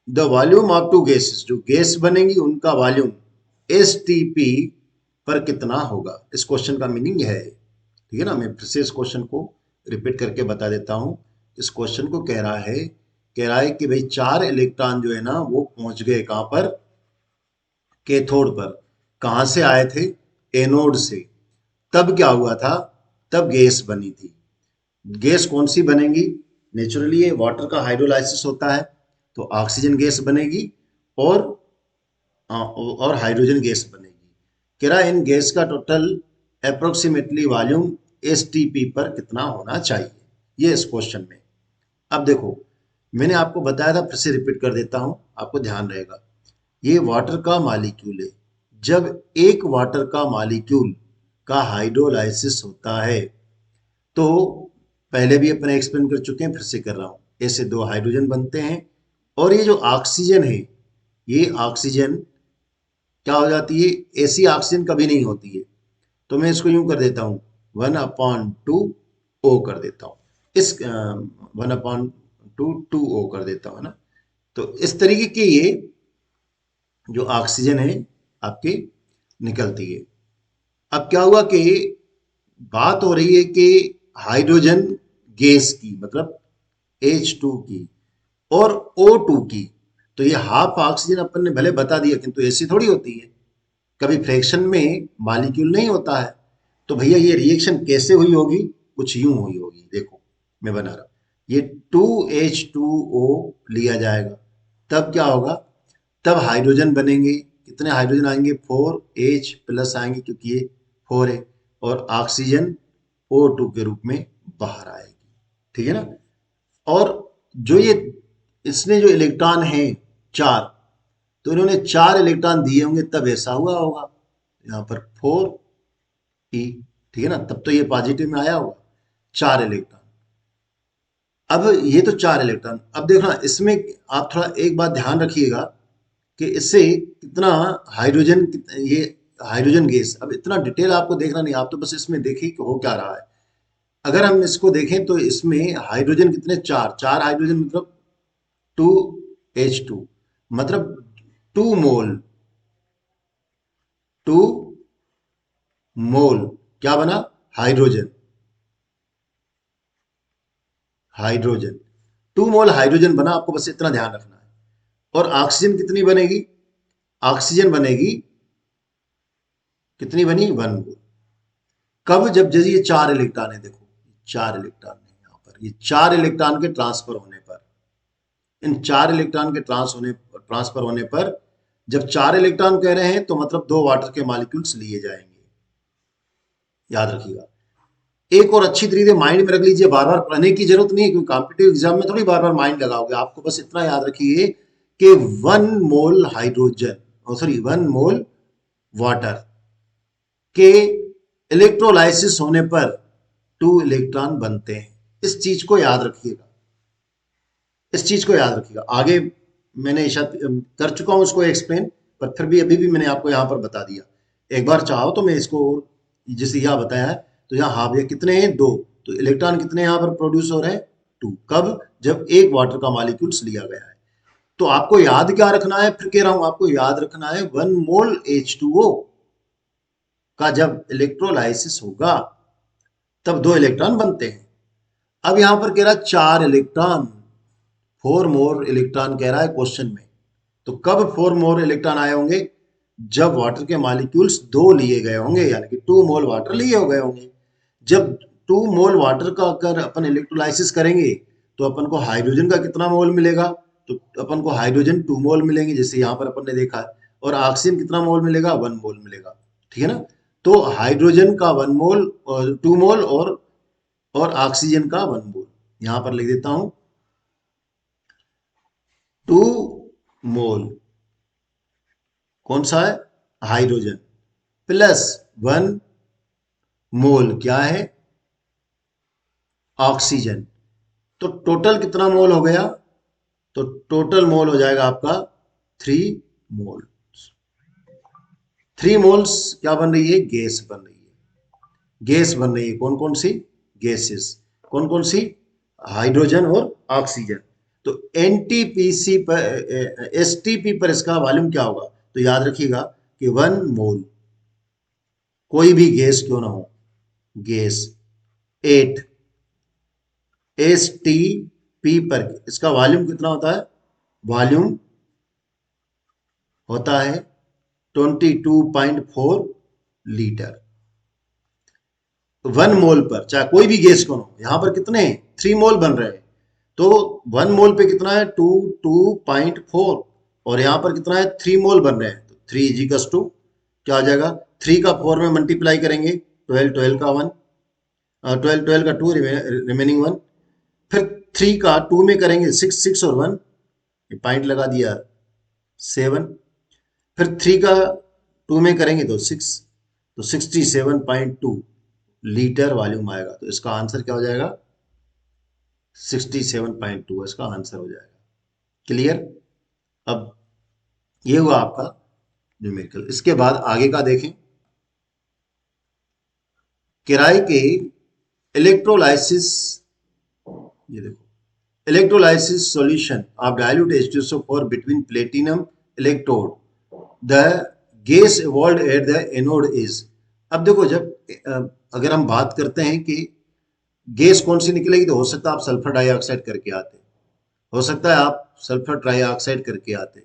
the volume of two gases, जो गैस बनेंगी उनका वॉल्यूम एस टी पी पर कितना होगा। इस क्वेश्चन का मीनिंग है, ठीक है ना। मैं फिर से इस क्वेश्चन को रिपीट करके बता देता हूं। इस क्वेश्चन को कह रहा है कि भाई 4 इलेक्ट्रॉन जो है ना वो पहुंच गए कहां पर, कैथोड पर। कहां से आए थे, एनोड से। तब क्या हुआ था, तब गैस बनी थी। गैस कौन सी बनेगी, नेचुरली ये वाटर का हाइड्रोलाइसिस होता है, तो ऑक्सीजन गैस बनेगी, और हाइड्रोजन गैस बनेगी। कह रहा है इन गैस का total approximately volume S T P पर कितना होना चाहिए, ये इस क्वेश्चन में। अब देखो मैंने आपको बताया था, फिर से रिपीट कर देता हूं, आपको ध्यान रहेगा। ये वाटर का मॉलिक्यूल है। जब एक वाटर का मॉलिक्यूल का हाइड्रोलाइसिस होता है, तो पहले भी अपने एक्सप्लेन कर चुके हैं, फिर से कर रहा हूं। ऐसे 2 हाइड्रोजन बनते हैं, और ये जो ऑक्सीजन है, ये ऑक्सीजन क्या हो जाती है, ऐसी ऑक्सीजन कभी नहीं होती है। तो मैं इसको यूं कर देता हूं, 1/2 O कर देता हूं, इस 1/2 कर देता हूं ना। तो इस तरीके की ये जो ऑक्सीजन है आपकी निकलती है। अब क्या हुआ कि बात हो रही है कि हाइड्रोजन गैस की, मतलब H2 की और O2 की। तो ये हाफ ऑक्सीजन अपन ने भले बता दिया, किंतु ऐसी थोड़ी होती है, कभी फ्रैक्शन में मॉलिक्यूल नहीं होता है। तो भैया ये रिएक्शन कैसे हुई होगी, कुछ यूं हुई होगी, देखो मैं बना रहा हूं। ये 2H2O लिया जाएगा, तब क्या होगा, तब हाइड्रोजन बनेंगे। कितने हाइड्रोजन आएंगे, 4H प्लस आएंगे, क्योंकि ये 4 है, और ऑक्सीजन O2 के रूप में बाहर आएगी। ठीक है ना। और जो ये इसने जो इलेक्ट्रॉन है 4, तो इन्होंने 4 इलेक्ट्रॉन दिए होंगे, तब ऐसा हुआ होगा। यहाँ पर 4E, ठीक है ना, तब तो ये पॉजिटिव में आया होगा 4 इलेक्ट्रॉन। अब ये तो 4 इलेक्ट्रॉन, अब देखना इसमें आप थोड़ा एक बात ध्यान रखिएगा कि इससे कितना हाइड्रोजन, ये हाइड्रोजन गैस, अब इतना डिटेल आपको देखना नहीं, आप तो बस इसमें देखिए कि हो क्या रहा है। अगर हम इसको देखें तो इसमें हाइड्रोजन कितने, 4 4 हाइड्रोजन, मतलब 2H2, मतलब 2 मोल, 2 मोल क्या बना, हाइड्रोजन, हाइड्रोजन 2 मोल हाइड्रोजन बना, आपको बस इतना ध्यान रखना है। और ऑक्सीजन कितनी बनेगी, ऑक्सीजन बनेगी, कितनी बनी, 1 मोल। कब, जब जैसे ये 4 इलेक्ट्रॉन है, देखो 4 इलेक्ट्रॉन है यहाँ पर, ये 4 इलेक्ट्रॉन के ट्रांसफर होने पर, इन 4 इलेक्ट्रॉन के ट्रांसफर होने पर, जब 4 इलेक्ट्रॉन कह रहे हैं तो मतलब 2 वाटर के मॉलिक्यूल्स लिए जाएंगे, याद रखिएगा। एक और अच्छी तरीके से माइंड में रख लीजिए, बार बार पढ़ने की जरूरत नहीं है, क्योंकि कॉम्पिटेटिव एग्जाम में थोड़ी बार बार माइंड लगाओगे, आपको बस इतना याद रखिए कि 1 मोल हाइड्रोजन, सॉरी 1 मोल वाटर के इलेक्ट्रोलाइसिस होने पर 2 इलेक्ट्रॉन बनते हैं। इस चीज को याद रखिएगा, इस चीज को याद रखिएगा। आगे मैंने शायद कर चुका हूं इसको एक्सप्लेन, पर फिर भी अभी भी मैंने आपको यहाँ पर बता दिया। एक बार चाहो तो मैं इसको, जैसे यहाँ बताया है, तो यहाँ हाफ, ये कितने हैं, 2, तो इलेक्ट्रॉन कितने यहाँ पर प्रोड्यूस हो रहे हैं, 2। कब, जब एक वाटर का मॉलिक्यूल्स लिया गया है। तो आपको याद क्या रखना है, फिर कह रहा हूं आपको याद रखना है, 1 मोल H2O का जब इलेक्ट्रोलाइसिस होगा तब 2 इलेक्ट्रॉन बनते हैं। अब यहां पर कह रहा है 4 इलेक्ट्रॉन, 4 मोर इलेक्ट्रॉन कह रहा है क्वेश्चन में। तो कब 4 मोर इलेक्ट्रॉन आए होंगे, जब वाटर के मॉलिक्यूल्स 2 लिए गए होंगे, यानी कि 2 मोल वाटर लिए हो गए होंगे। जब 2 मोल वाटर का अगर अपन इलेक्ट्रोलाइसिस करेंगे तो अपन को हाइड्रोजन का कितना मोल मिलेगा, तो अपन को हाइड्रोजन 2 मोल मिलेंगे, जैसे यहाँ पर अपन ने देखा है। और ऑक्सीजन कितना मोल मिलेगा, 1 मोल मिलेगा। ठीक है ना। तो हाइड्रोजन का 1 मोल और 2 मोल, और ऑक्सीजन का 1 मोल, यहां पर लिख देता हूं 2 मोल कौन सा है, हाइड्रोजन, प्लस 1 मोल क्या है, ऑक्सीजन। तो टोटल कितना मोल हो गया, तो टोटल मोल हो जाएगा आपका 3 मोल। 3 मोल्स क्या बन रही है, गैस बन रही है, गैस बन रही है। कौन कौन सी गैसेस, कौन कौन सी, हाइड्रोजन और ऑक्सीजन। तो एनटीपीसी पर, एसटीपी पर इसका वॉल्यूम क्या होगा, तो याद रखिएगा कि 1 मोल, कोई भी गैस क्यों ना हो, गैस 8 एस टी पी पर इसका वॉल्यूम कितना होता है, वॉल्यूम होता है 22.4 लीटर। 1 मोल पर चाहे कोई भी गैस कौन हो, यहां पर कितने 3 मोल बन रहे हैं, तो 1 मोल पे कितना है 2.4, और यहां पर कितना है 3 मोल बन रहे हैं, तो 3 क्या आ जाएगा, 3 का 4 में मल्टीप्लाई करेंगे, 12 12 का 1, 12 12 का 2, रिमेनिंग 1। फिर 3 का 2 में करेंगे 6 6 और 1, पॉइंट लगा दिया 7। फिर 3 का 2 में करेंगे तो 6, तो 67.2 लीटर वॉल्यूम आएगा। तो इसका आंसर क्या हो जाएगा, 67.2 इसका आंसर हो जाएगा। क्लियर। अब ये हुआ आपका न्यूमेरिकल। इसके बाद आगे का देखें, किराए के इलेक्ट्रोलाइसिस, ये देखो electrolysis solution of dilute H2SO4 between platinum electrode, the gas evolved at the anode is। अब देखो जब अगर हम बात करते हैं कि गैस कौन सी निकलेगी, तो हो सकता है आप सल्फर डाइऑक्साइड करके आते, हो सकता है आप सल्फर ट्राइऑक्साइड करके आते,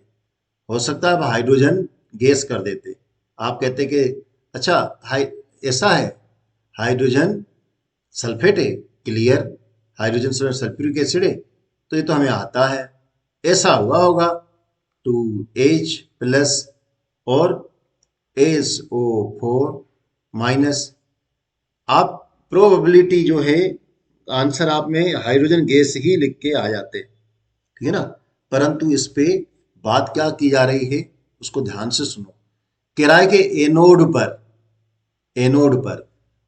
हो सकता है आप हाइड्रोजन गैस कर देते। आप कहते कि अच्छा ऐसा है, हाइड्रोजन सल्फेट है, क्लियर, हाइड्रोजन सल्फ्यूरिक एसिड है, तो ये तो हमें आता है। ऐसा हुआ होगा 2H प्लस और SO4 माइनस। आप प्रोबेबिलिटी जो है, आंसर आप में हाइड्रोजन गैस ही लिख के आ जाते, ठीक है ना। परंतु इस पे बात क्या की जा रही है उसको ध्यान से सुनो। किराए के एनोड पर,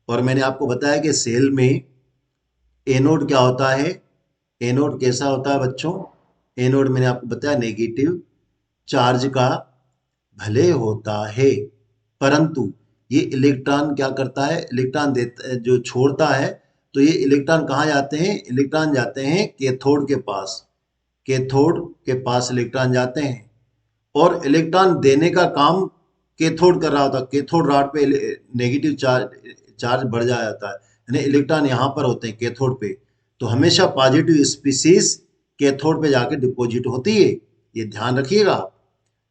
और मैंने आपको बताया कि सेल में एनोड क्या होता है, एनोड कैसा होता है बच्चों, एनोड मैंने आपको बताया नेगेटिव चार्ज का भले होता है, परंतु ये इलेक्ट्रॉन क्या करता है, इलेक्ट्रॉन देता जो छोड़ता है, तो ये इलेक्ट्रॉन कहाँ जाते हैं, इलेक्ट्रॉन जाते हैं कैथोड के पास, कैथोड के पास इलेक्ट्रॉन जाते हैं। और इलेक्ट्रॉन देने का काम कैथोड कर रहा होता है, कैथोड रॉड पे नेगेटिव चार्ज बढ़ जाता है, यानी इलेक्ट्रॉन यहाँ पर होते हैं कैथोड पे, तो हमेशा पॉजिटिव स्पीसीज कैथोड पे जाके डिपॉजिट होती है, ये ध्यान रखिएगा आप,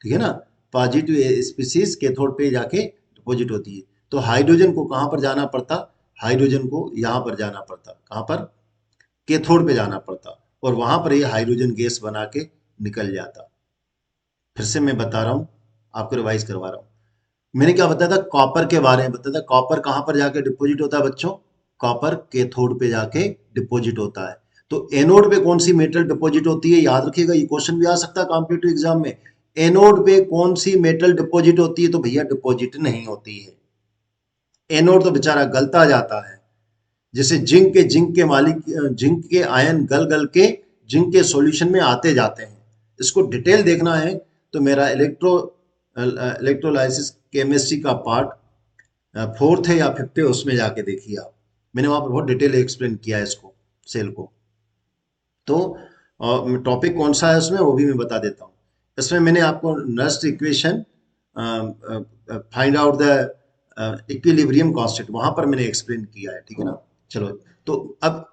ठीक है ना। पॉजिटिव स्पीसीज कैथोड पे जाके डिपॉजिट होती है। तो हाइड्रोजन को कहाँ पर जाना पड़ता, हाइड्रोजन को यहाँ पर जाना पड़ता, कहाँ पर, कैथोड पे जाना पड़ता, और वहां पर ये हाइड्रोजन गैस बना के निकल जाता। फिर से मैं बता रहा हूँ, आपको रिवाइज करवा रहा हूँ। मैंने क्या बताया था, कॉपर के बारे में बताया था। कॉपर कहाँ पर जाके डिपॉजिट होता है बच्चों, कॉपर कैथोड पे जाके डिपॉजिट होता है। तो एनोड पे कौन सी मेटल डिपॉजिट होती है, याद रखिएगा, ये क्वेश्चन भी आ सकता है कॉम्पिटिटिव एग्जाम में। एनोड पे कौन सी मेटल डिपॉजिट होती है, तो भैया डिपॉजिट नहीं होती है। एनोड तो बेचारा गलता जाता है, जैसे जिंक के आयन गल गल के जिंक के सॉल्यूशन में आते जाते हैं। इसको डिटेल देखना है तो मेरा इलेक्ट्रोलाइसिस केमिस्ट्री का पार्ट फोर्थ है या फिफ्थ है, उसमें जाके देखिए आप, मैंने वहां पर बहुत डिटेल एक्सप्लेन किया है इसको, सेल को। तो टॉपिक कौन सा है उसमें वो भी मैं बता देता हूँ। इसमें मैंने आपको Nernst equation find out the equilibrium constant, वहां पर मैंने एक्सप्लेन किया है, ठीक है ना। चलो, तो अब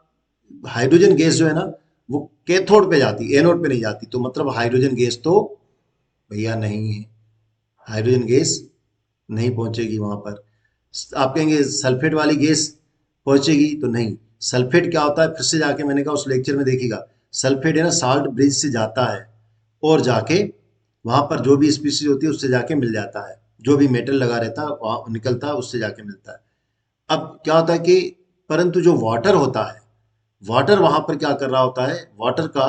हाइड्रोजन गैस जो है ना वो कैथोड पे जाती है, एनोड पे नहीं जाती, तो मतलब हाइड्रोजन गैस तो भैया नहीं है, हाइड्रोजन गैस नहीं पहुंचेगी वहां पर। आप कहेंगे सल्फेट वाली गैस पहुंचेगी, तो नहीं। सल्फेट क्या होता है, फिर से जाके मैंने कहा उस लेक्चर में देखिएगा, सल्फेट है ना साल्ट ब्रिज से जाता है और जाके वहां पर जो भी स्पीसीज होती है उससे जाके मिल जाता है, जो भी मेटल लगा रहता है वहां निकलता है, उससे जाके मिलता है। अब क्या होता है कि परंतु जो वाटर होता है, वाटर वहां पर क्या कर रहा होता है, वाटर का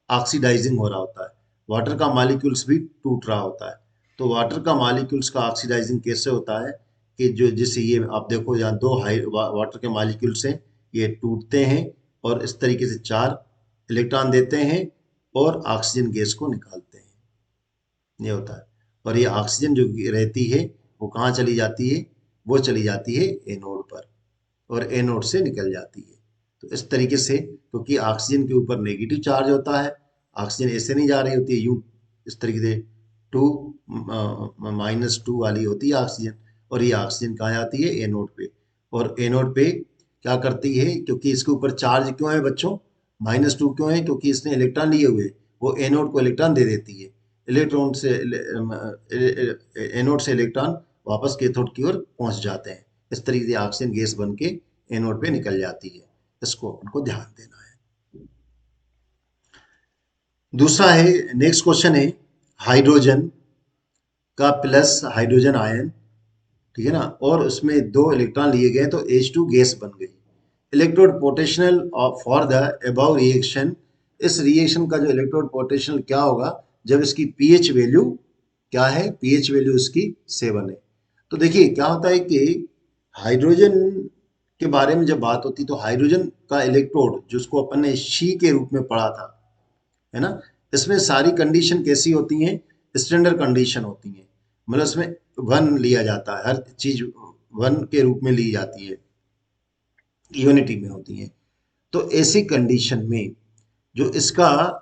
ऑक्सीडाइजिंग हो रहा होता है, वाटर का मॉलिक्यूल्स भी टूट रहा होता है। तो वाटर का मॉलिक्यूल्स का ऑक्सीडाइजिंग कैसे होता है कि जो जिससे ये आप देखो यहाँ दो वाटर के मॉलिक्यूल्स हैं, ये टूटते हैं और इस तरीके से चार इलेक्ट्रॉन देते हैं और ऑक्सीजन गैस को निकालते हैं, ये होता है। और ये ऑक्सीजन जो रहती है वो कहाँ चली जाती है, वो चली जाती है एनोड पर, और एनोड से निकल जाती है। तो इस तरीके से, क्योंकि ऑक्सीजन के ऊपर नेगेटिव चार्ज होता है, ऑक्सीजन ऐसे नहीं जा रही होती है यूं, इस तरीके से टू -2 वाली होती है ऑक्सीजन, और ये ऑक्सीजन कहाँ जाती है, एनोड पे। और एनोड पे क्या करती है, क्योंकि इसके ऊपर चार्ज क्यों है बच्चों, -2 क्यों है, क्योंकि इसने इलेक्ट्रॉन लिए हुए, वो एनोड को इलेक्ट्रॉन दे देती है। इलेक्ट्रॉन से एनोड से इलेक्ट्रॉन वापस कैथोड की ओर पहुंच जाते हैं, इस तरीके से ऑक्सीजन गैस बन के एनोड पे निकल जाती है। इसको अपन को ध्यान देना है। दूसरा है, नेक्स्ट क्वेश्चन है, हाइड्रोजन का प्लस हाइड्रोजन आयन, ठीक है ना, और उसमें 2 इलेक्ट्रॉन लिए गए तो H2 गैस बन गई। Electrode potential for the above reaction, इस रिएक्शन का जो इलेक्ट्रोड पोटेंशियल क्या होगा जब इसकी पीएच वैल्यू क्या है, पीएच वैल्यू इसकी 7 है। तो देखिए क्या होता है कि हाइड्रोजन के बारे में जब बात होती है तो हाइड्रोजन का इलेक्ट्रोड जिसको अपन ने शी के रूप में पढ़ा था, है ना, इसमें सारी कंडीशन कैसी होती हैं, स्टैंडर्ड कंडीशन होती हैं, मतलब इसमें 1 लिया जाता है, हर चीज 1 के रूप में ली जाती है, यूनिटी में होती है। तो ऐसी कंडीशन में जो इसका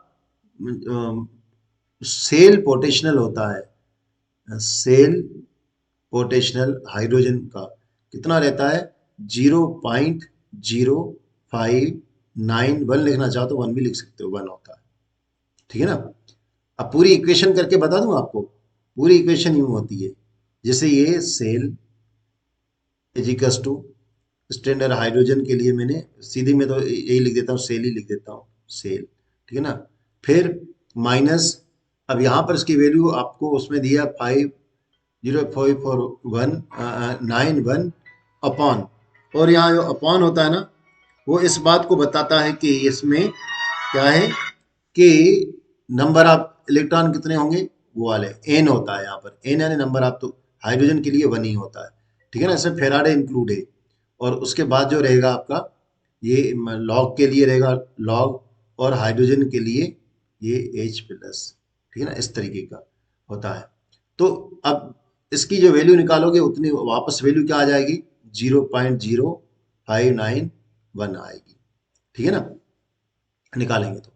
सेल पोटेंशियल होता है, सेल पोटेंशियल हाइड्रोजन का कितना रहता है, 0.0591 लिखना चाहो तो 1 भी लिख सकते हो, 1 होता है, ठीक है ना। अब पूरी इक्वेशन करके बता दूं आपको, पूरी इक्वेशन यूं होती है, जैसे ये cell is equals to standard hydrogen के लिए मैंने सीधी में तो यही लिख देता हूँ, सेल ही लिख देता हूँ, सेल, ठीक है ना। फिर माइनस, अब यहाँ पर इसकी वैल्यू आपको उसमें दिया 5054191 अपॉन, और यहाँ जो अपॉन होता है ना, वो इस बात को बताता है कि इसमें क्या है कि नंबर ऑफ इलेक्ट्रॉन कितने होंगे, वो वाले एन होता है यहाँ पर, एन यानी नंबर ऑफ, तो हाइड्रोजन के लिए 1 ही होता है, ठीक है ना। इसमें फेराडे इंक्लूड है, और उसके बाद जो रहेगा आपका ये लॉग के लिए रहेगा लॉग, और हाइड्रोजन के लिए ये H+, ठीक है ना, इस तरीके का होता है। तो अब इसकी जो वैल्यू निकालोगे उतनी वापस वैल्यू क्या आ जाएगी, 0.0591 आएगी, ठीक है ना, निकालेंगे तो।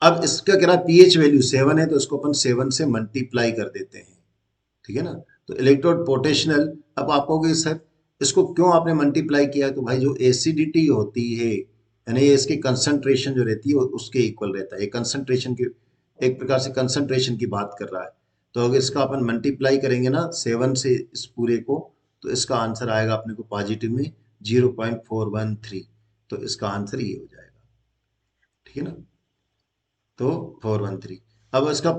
अब इसका क्या रहा, पीएच वैल्यू 7 है, तो इसको अपन 7 से मल्टीप्लाई कर देते हैं, ठीक है ना। तो इलेक्ट्रोड पोटेंशियल, अब आप कहोगे सर इसको क्यों आपने मल्टीप्लाई किया, तो भाई जो एसिडिटी होती है, यानी ये इसकी कंसंट्रेशन जो रहती है उसके इक्वल रहता है, ये कंसंट्रेशन की, एक प्रकार से कंसंट्रेशन की बात कर रहा है। तो अगर इसका अपन मल्टीप्लाई करेंगे ना 7 से इस पूरे को, तो इसका आंसर आएगा अपने को पॉजिटिव में 0.413, तो इसका आंसर ये हो जाएगा, ठीक है ना। तो 413, अब इसका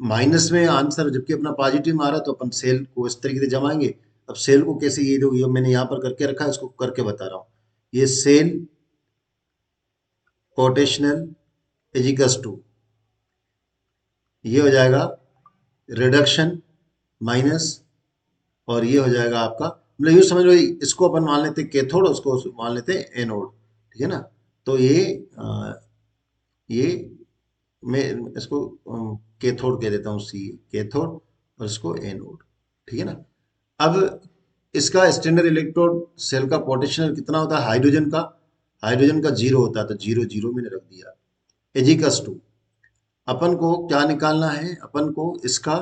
माइनस में आंसर जबकि अपना पॉजिटिव में आ रहा है, तो अपन सेल को इस तरीके से जमाएंगे। अब सेल को कैसे, ये जो ये मैंने यहाँ पर करके रखा है, इसको करके बता रहा हूँ, ये सेल पोटेंशियल इजिकल्स टू, ये हो जाएगा रिडक्शन माइनस, और ये हो जाएगा आपका, मतलब यूँ समझ लो इसको अपन मान लेते हैं कैथोड, उसको मान लेते हैं एनोड, ठीक है ना। तो ये मैं इसको कैथोड कह देता हूँ, सी कैथोड, और इसको एनोड, ठीक है ना। अब इसका स्टैंडर्ड इलेक्ट्रोड सेल का पोटेंशियल कितना होता है, हाइड्रोजन का 0 होता है, तो 0 0 मैंने रख दिया, एजिकस टू, अपन को क्या निकालना है, अपन को इसका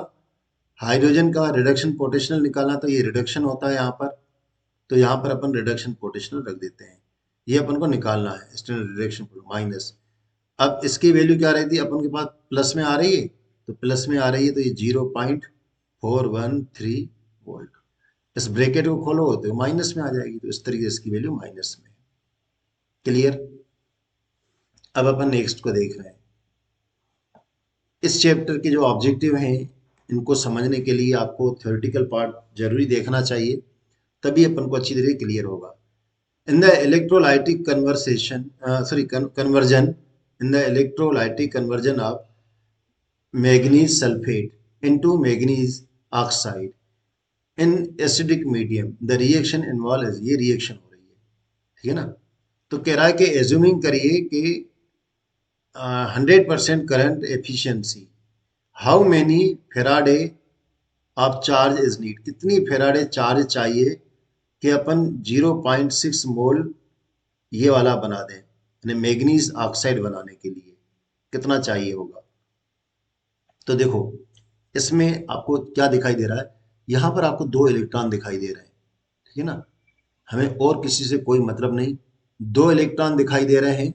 हाइड्रोजन का रिडक्शन पोटेंशियल निकालना, तो ये रिडक्शन होता है यहाँ पर, तो यहाँ पर अपन रिडक्शन पोटेंशियल रख देते हैं, ये अपन को निकालना है स्टैंडर्ड रिडक्शन माइनस। अब इसकी वैल्यू क्या रहती है अपन के पास, प्लस में आ रही है, तो प्लस में आ रही है, तो ये 0.413 वोल्ट, इस ब्रैकेट को खोलो तो माइनस में आ जाएगी, तो इस तरीके से इसकी वैल्यू माइनस में। क्लियर। अब अपन नेक्स्ट को देख रहे हैं। इस चैप्टर के जो ऑब्जेक्टिव हैं, इनको समझने के लिए आपको थ्योरेटिकल पार्ट जरूरी देखना चाहिए, तभी अपन को अच्छी तरह क्लियर होगा। In the electrolytic conversion, in the electrolytic conversion of manganese sulfate into manganese oxide in acidic medium, the reaction involved is, ये रिएक्शन हो रही है, ठीक है ना। तो कह रहा है कि एज्यूमिंग करिए कि 100% current efficiency, how many Faraday of charge is need, कितनी फेराडे चार्ज चाहिए कि अपन 0.6 मोल ये वाला बना दें, यानी मैग्नीज ऑक्साइड बनाने के लिए कितना चाहिए होगा। तो देखो इसमें आपको क्या दिखाई दे रहा है, यहाँ पर आपको 2 इलेक्ट्रॉन दिखाई दे रहे हैं, ठीक है ना, हमें और किसी से कोई मतलब नहीं, 2 इलेक्ट्रॉन दिखाई दे रहे हैं,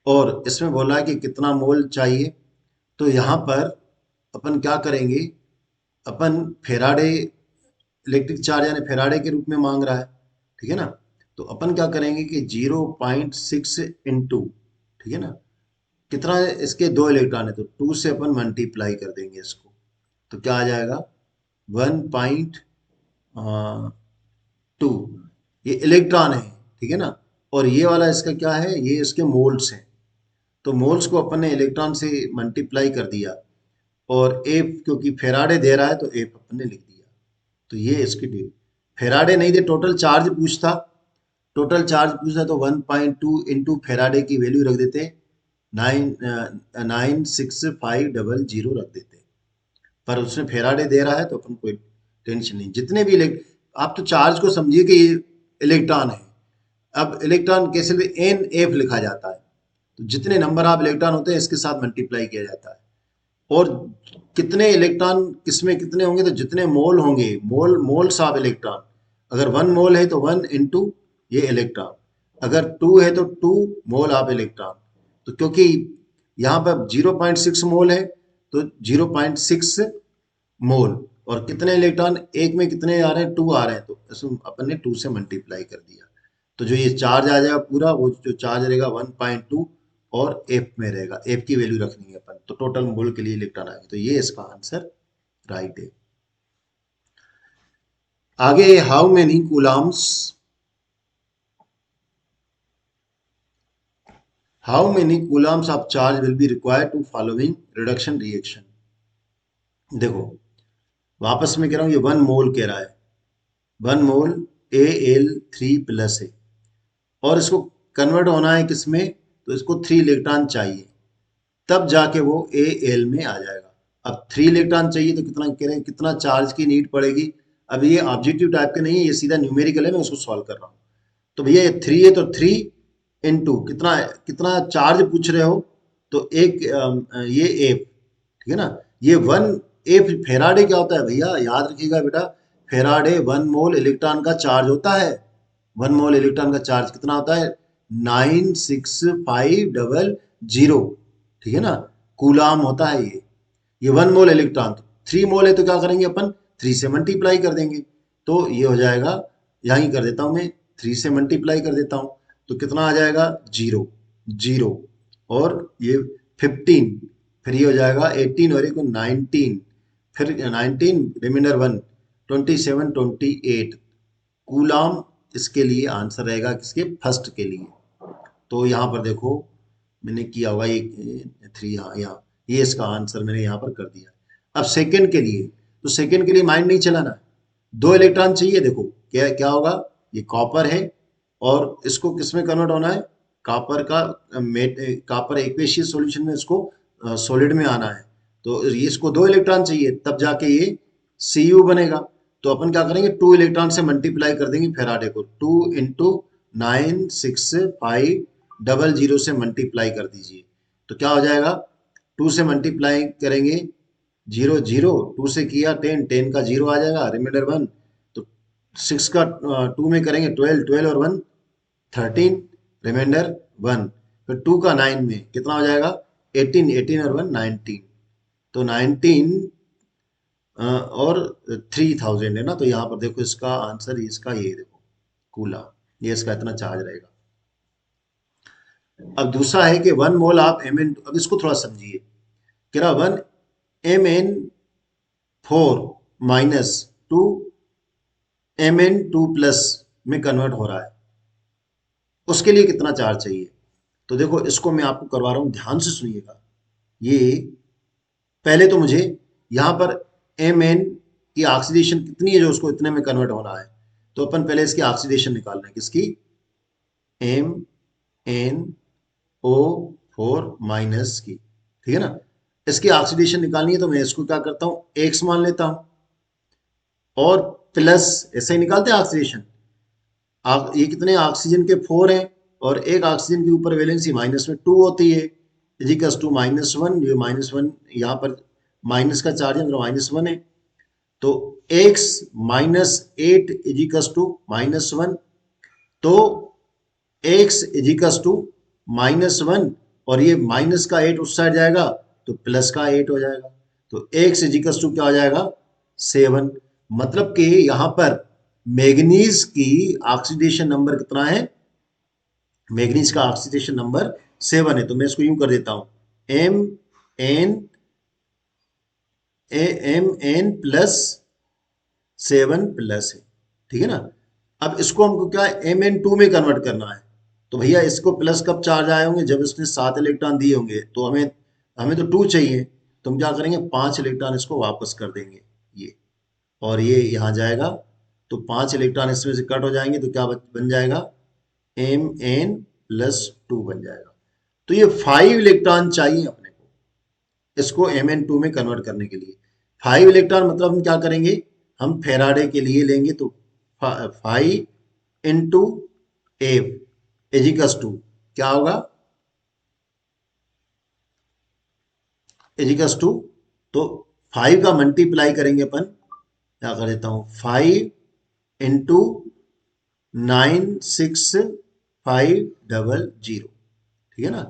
और इसमें बोला है कि कितना मोल चाहिए। तो यहाँ पर अपन क्या करेंगे, अपन फेराडे इलेक्ट्रिक चार्ज यानी फेराडे के रूप में मांग रहा है, ठीक है ना। तो अपन क्या करेंगे कि 0.6 इंटू, ठीक है ना, कितना है, इसके 2 इलेक्ट्रॉन है, तो 2 से अपन मल्टीप्लाई कर देंगे इसको, तो क्या आ जाएगा 1.2, ये इलेक्ट्रॉन है, ठीक है ना। और ये वाला इसका क्या है, ये इसके मोल्स हैं, तो मोल्स को अपन ने इलेक्ट्रॉन से मल्टीप्लाई कर दिया, और एफ क्योंकि फेराडे दे रहा है तो एफ अपन ने लिख दिया, तो ये इसकी डी, फेराडे नहीं दे, टोटल चार्ज पूछता, टोटल चार्ज पूछता तो 1.2 इंटू फेराडे की वैल्यू रख देते, 96500 रख देते, पर उसने फेराडे दे रहा है तो अपन कोई टेंशन नहीं। जितने भी आप तो चार्ज को समझिए कि ये इलेक्ट्रॉन है। अब इलेक्ट्रॉन कैसे एन एफ लिखा जाता है, तो जितने नंबर ऑफ इलेक्ट्रॉन होते हैं इसके साथ मल्टीप्लाई किया जाता है। और कितने इलेक्ट्रॉन किसमें कितने होंगे, तो जितने मोल होंगे, मोल्स ऑफ इलेक्ट्रॉन, अगर 1 मोल है तो 1 इंटू ये इलेक्ट्रॉन, अगर 2 है तो 2 मोल ऑफ इलेक्ट्रॉन। तो क्योंकि यहाँ पर 0.6 मोल है तो 0.6 मोल, और कितने इलेक्ट्रॉन एक में कितने आ रहे हैं, 2 आ रहे हैं, तो इसमें अपन ने 2 से मल्टीप्लाई कर दिया। तो जो ये चार्ज आ जाएगा पूरा, वो जो चार्ज रहेगा 1.2 और एफ में रहेगा, एफ की वैल्यू रखनी है अपन, तो टोटल मोल के लिए इलेक्ट्रॉन आएगा। तो ये इसका आंसर राइट है। आगे how many coulombs, how many coulombs of charge will be required to following reduction reaction. देखो वापस में कह रहा हूं, ये 1 मोल कह रहा है, 1 मोल Al3+ है, और इसको कन्वर्ट होना है किसमें, तो इसको 3 इलेक्ट्रॉन चाहिए, तब जाके वो Al में आ जाएगा। अब 3 इलेक्ट्रॉन चाहिए तो कितना कह रहे हैं, कितना चार्ज की नीड पड़ेगी। अब ये ऑब्जेक्टिव टाइप के नहीं है, ये सीधा न्यूमेरिकल है, मैं उसको सॉल्व कर रहा हूँ। तो भैया ये 3 है तो 3 इंटू कितना, कितना चार्ज पूछ रहे हो, तो एक ये एफ, ठीक है ना। ये 1 एफ फेराडे क्या होता है भैया, याद रखिएगा बेटा, फेराडे 1 मोल इलेक्ट्रॉन का चार्ज होता है। 1 मोल इलेक्ट्रॉन का चार्ज कितना होता है, 96500, ठीक है ना, कूलाम होता है ये 1 मोल इलेक्ट्रॉन। तो 3 मोल है तो क्या करेंगे अपन, 3 से मल्टीप्लाई कर देंगे, तो ये हो जाएगा, यहीं कर देता हूं मैं, 3 से मल्टीप्लाई कर देता हूं, तो कितना आ जाएगा, 0 0, और ये 15, फिर ये हो जाएगा 18, और एक 19, फिर 19 रिमाइंडर 1, 27 28 कूलाम इसके लिए आंसर रहेगा, किसके, फर्स्ट के लिए। तो यहाँ पर देखो मैंने किया होगा ये 3, हाँ यहाँ, ये इसका आंसर मैंने यहाँ पर कर दिया। अब सेकंड के लिए, तो सेकंड के लिए माइंड नहीं चलाना, 2 इलेक्ट्रॉन चाहिए। देखो क्या क्या होगा, ये कॉपर है और इसको किस में कन्वर्ट होना है, कॉपर का कॉपर एक्वेशियस सॉल्यूशन में इसको सॉलिड में आना है, तो ये इसको 2 इलेक्ट्रॉन चाहिए, तब जाके ये Cu बनेगा। तो अपन क्या करेंगे, 2 इलेक्ट्रॉन से मल्टीप्लाई कर देंगे फेराडे को, 2 इंटू 96500 से मल्टीप्लाई कर दीजिए, तो क्या हो जाएगा, 2 से मल्टीप्लाई करेंगे 0 0, 2 से किया 10, 10 का 0 आ जाएगा, रिमाइंडर 1, तो 6 का 2 में करेंगे 12, 12 और 1 13, रिमाइंडर 1, फिर 2 का 9 में कितना हो जाएगा, 18, 18 और 1 19, तो 19 और 3000 है ना। तो यहाँ पर देखो इसका आंसर, इसका ये देखो कूला, ये इसका इतना चार्ज रहेगा। अब दूसरा है कि 1 मोल ऑफ Mn, अब इसको थोड़ा समझिए, कह रहा 1Mn4 - 2Mn2+ में कन्वर्ट हो रहा है, उसके लिए कितना चार्ज चाहिए। तो देखो इसको मैं आपको करवा रहा हूं, ध्यान से सुनिएगा। ये पहले तो मुझे यहाँ पर Mn की ऑक्सीडेशन कितनी है जो उसको इतने में कन्वर्ट होना है, तो अपन पहले इसकी ऑक्सीडेशन निकालना है, किसकी, MnO4- की, ठीक है ना। इसकी ऑक्सीडेशन निकालनी है तो मैं इसको क्या करता हूँ, X मान लेता हूँ, और प्लस, ऐसे ही निकालते हैं ऑक्सीडेशन। ये कितने ऑक्सीजन के 4 हैं, और एक ऑक्सीजन के ऊपर वैलेंसी -2 होती है, इजिकल्स टू -1, ये -1 यहाँ पर माइनस का चार्ज है, मतलब -1 है, तो x -8 इजिकल्स टू -1, तो x इजिकल्स टू -1, और ये माइनस का 8 उस साइड जाएगा तो प्लस का 8 हो जाएगा, तो x इजिकल्स टू क्या हो जाएगा, 7। मतलब कि यहां पर मैग्नीज की ऑक्सीडेशन नंबर कितना है, मैग्नीज का ऑक्सीडेशन नंबर 7 है। तो मैं इसको यूं कर देता हूं, Mn+7+ है, ठीक है ना। अब इसको हमको क्या है, Mn2 में कन्वर्ट करना है, तो भैया इसको प्लस कब चार्ज आए होंगे, जब इसने 7 इलेक्ट्रॉन दिए होंगे, तो हमें हमें तो 2 चाहिए, तो हम क्या करेंगे, 5 इलेक्ट्रॉन इसको वापस कर देंगे, ये, और ये यहाँ जाएगा, तो 5 इलेक्ट्रॉन इसमें से कट हो जाएंगे, तो क्या बन जाएगा, Mn+2 बन जाएगा। तो ये 5 इलेक्ट्रॉन चाहिए अपने को इसको Mn2 में कन्वर्ट करने के लिए। 5 इलेक्ट्रॉन मतलब हम क्या करेंगे, हम फेराडे के लिए लेंगे तो 5 इंटू एफ इजिकस टू क्या होगा, इजिकस टू, तो 5 का मल्टीप्लाई करेंगे अपन, क्या कर देता हूं, 5 इंटू 96500, ठीक है ना।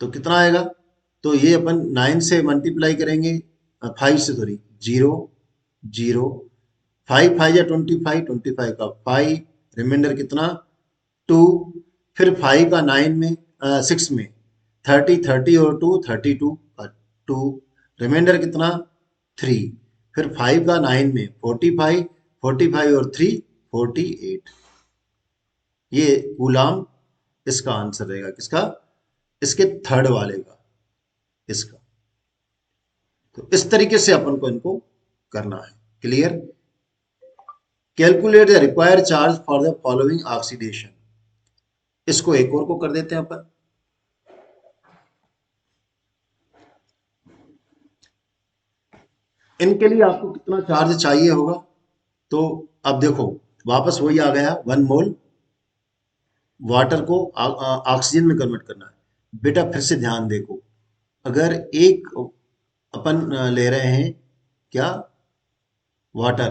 तो कितना आएगा, तो ये अपन 9 से मल्टीप्लाई करेंगे, 5 से सॉरी, 0 0, 5 5 या 25, 25 का 5, रिमाइंडर कितना 2, फिर 5 का 9 में 6 में 30, 30 और 2 32 का 2, रिमाइंडर कितना 3, फिर 5 का 9 में 45, 45 और 3 48। ये कूलाम इसका आंसर रहेगा, किसका, इसके थर्ड वाले का, इसका। तो इस तरीके से अपन को इनको करना है। Clear. Calculate the required charge for the following oxidation, इसको एक और को कर देते हैं अपन। इनके लिए आपको कितना चार्ज चाहिए होगा, तो अब देखो वापस वही आ गया, 1 मोल वाटर को ऑक्सीजन में कन्वर्ट करना है। बेटा फिर से ध्यान देखो, अगर एक अपन ले रहे हैं क्या, वाटर,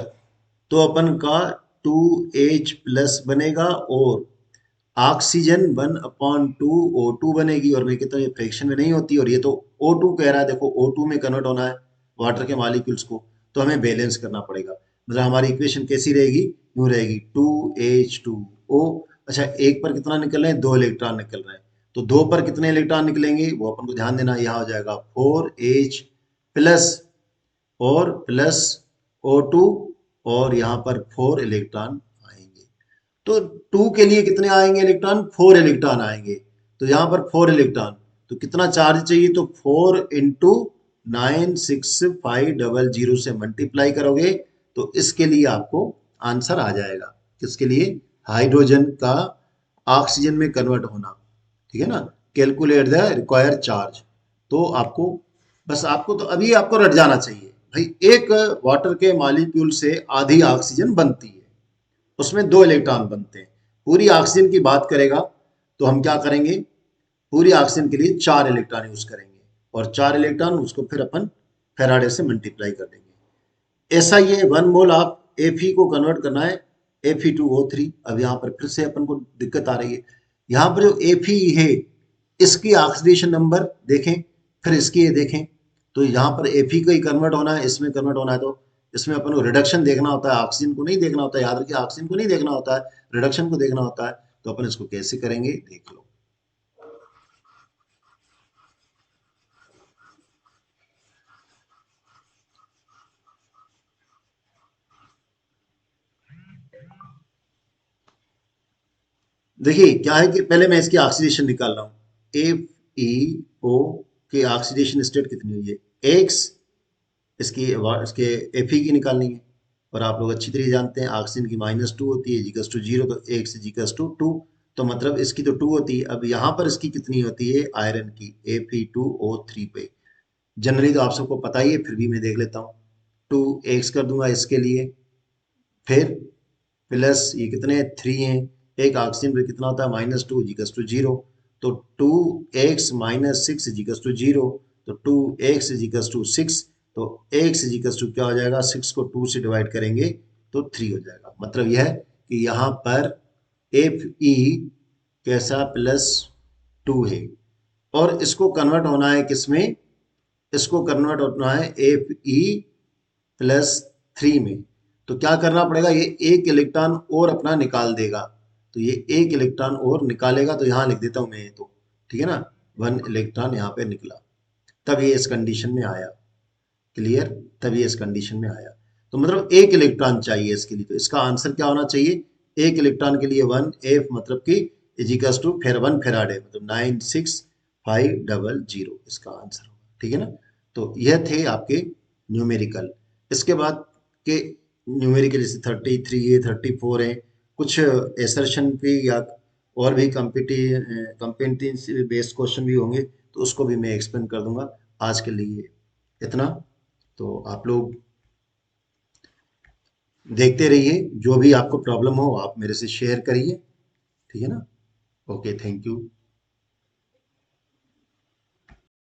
तो अपन का 2H प्लस बनेगा और ऑक्सीजन 1/2 O2 बनेगी, और मैं कहता हूँ ये फ्रैक्शन में नहीं होती, और ये तो O2 कह रहा है, देखो O2 में कन्वर्ट होना है वाटर के मॉलिक्यूल्स को, तो हमें बैलेंस करना पड़ेगा। मतलब हमारी इक्वेशन कैसी रहेगी, यूँ रहेगी 2H2O। अच्छा, एक पर कितना निकल रहे हैं, 2 इलेक्ट्रॉन निकल रहे हैं, तो 2 पर कितने इलेक्ट्रॉन निकलेंगे वो अपन को ध्यान देना, यहाँ हो जाएगा 4H प्लस और प्लस O2, और यहाँ पर 4 इलेक्ट्रॉन आएंगे। तो 2 के लिए कितने आएंगे इलेक्ट्रॉन, 4 इलेक्ट्रॉन आएंगे, तो यहाँ पर 4 इलेक्ट्रॉन, तो कितना चार्ज चाहिए, तो 4 इंटू 96500 से मल्टीप्लाई करोगे तो इसके लिए आपको आंसर आ जाएगा, किसके लिए, हाइड्रोजन का ऑक्सीजन में कन्वर्ट होना, ठीक है ना। कैलकुलेट द रिक्वायर्ड चार्ज, तो आपको बस, आपको तो अभी आपको रट जाना चाहिए भाई, एक वाटर के मॉलिक्यूल से आधी ऑक्सीजन बनती है, उसमें 2 इलेक्ट्रॉन बनते हैं। पूरी ऑक्सीजन की बात करेगा तो हम क्या करेंगे, पूरी ऑक्सीजन के लिए 4 इलेक्ट्रॉन यूज करेंगे, और 4 इलेक्ट्रॉन उसको फिर अपन फेराडे से मल्टीप्लाई कर देंगे। ऐसा ये 1 मोल आप Fe को कन्वर्ट करना है Fe2O3। अब यहाँ पर फिर से अपन को दिक्कत आ रही है, यहाँ पर जो Fe है इसकी ऑक्सीडेशन नंबर देखें, फिर इसकी ये देखें, तो यहाँ पर Fe का ही कन्वर्ट होना है, इसमें कन्वर्ट होना है, तो इसमें अपन को रिडक्शन देखना होता है, ऑक्सीजन को नहीं देखना होता है, याद रखिए ऑक्सीजन को नहीं देखना होता है, रिडक्शन को देखना होता है। तो अपन इसको कैसे करेंगे देख लो। देखिए क्या है कि पहले मैं इसकी ऑक्सीडेशन निकाल रहा हूँ, FeO की ऑक्सीडेशन स्टेट कितनी हुई है X, इसकी इसके Fe की निकालनी है, और आप लोग अच्छी तरह जानते हैं ऑक्सीजन की -2 होती है, इजिकल्स टू 0, तो X इजिकल्स टू 2, तो मतलब इसकी तो 2 होती है। अब यहाँ पर इसकी कितनी होती है आयरन की, Fe2O3 पे, जनरली तो आप सबको पता ही है, फिर भी मैं देख लेता हूँ, 2x कर दूंगा इसके लिए, फिर प्लस ये कितने 3 हैं, एक ऑक्सीजन पे कितना होता है -2 इजिकल्स टू 0, तो 2x - 6 इजिकल्स टू 0, तो 2x इजिकल्स टू 6, तो x इजिकल्स टू क्या हो जाएगा, 6 को 2 से डिवाइड करेंगे तो 3 हो जाएगा। मतलब यह है कि यहाँ पर Fe कैसा +2 है, और इसको कन्वर्ट होना है किसमें, इसको कन्वर्ट होना है Fe+3 में, तो क्या करना पड़ेगा, ये एक इलेक्ट्रॉन और अपना निकाल देगा, तो ये एक इलेक्ट्रॉन और निकालेगा, तो यहाँ लिख देता हूँ मैं ये, तो ठीक है ना, 1 इलेक्ट्रॉन यहाँ पे निकला, तब ये इस कंडीशन में आया। क्लियर, तब ये इस कंडीशन में आया, तो मतलब एक इलेक्ट्रॉन चाहिए इसके लिए, तो इसका आंसर क्या होना चाहिए, एक इलेक्ट्रॉन के लिए 1 F मतलब कि इजिकल्स टू फिर 1 फेराडे, मतलब 96500 इसका आंसर होगा, ठीक है ना। तो यह थे आपके न्यूमेरिकल। इसके बाद के न्यूमेरिकल जैसे 33 है, 34 है, कुछ एसर्शन पे या और भी कॉम्पिटेंसी बेस्ड क्वेश्चन भी होंगे तो उसको भी मैं एक्सप्लेन कर दूंगा। आज के लिए इतना। तो आप लोग देखते रहिए, जो भी आपको प्रॉब्लम हो आप मेरे से शेयर करिए, ठीक है ना। Okay, thank you.